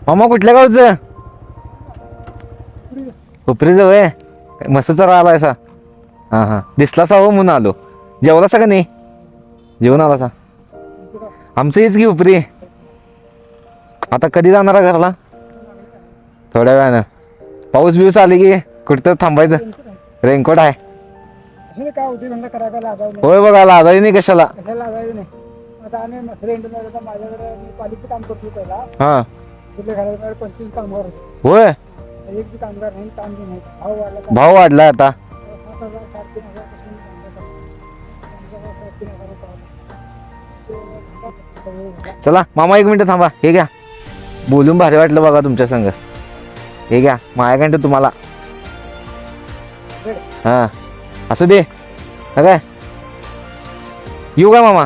मामा कुठल्या गावचं? हुपरीचं वय मस्त आलाय सा. हा हा दिसला सा हो म्हणून आलो. जेवलासा का नाही? जेवून आला सा. आमचं हेच घे हुपरी. आता कधी जाणार आहे घरला? थोड्या वेळानं. पाऊस बिऊस आले की कुठं थांबायचं. रेनकोट आहे. काय होती म्हणलं करायला लागायला होय बघा लाजाई नाही कशाला. कशाला लागायचं नाही. आता आम्ही माझ्याकडे मी पालिकेचं काम करतो पहिला. हा तिथले घरात 25 कामगार होते. होय एक बी कामगार नाही, काम बी नाही. भाव वाढला. भाव वाढलाय आता. 7,000 3,000 पासून काम करतात. चला मामा एक मिनिट थांबा. हे घ्या बोलून भारी वाटलं बघा तुमच्या संग. हे घ्या माझ्याकडं तुम्हाला. हा असू दे काय येऊ का मामा?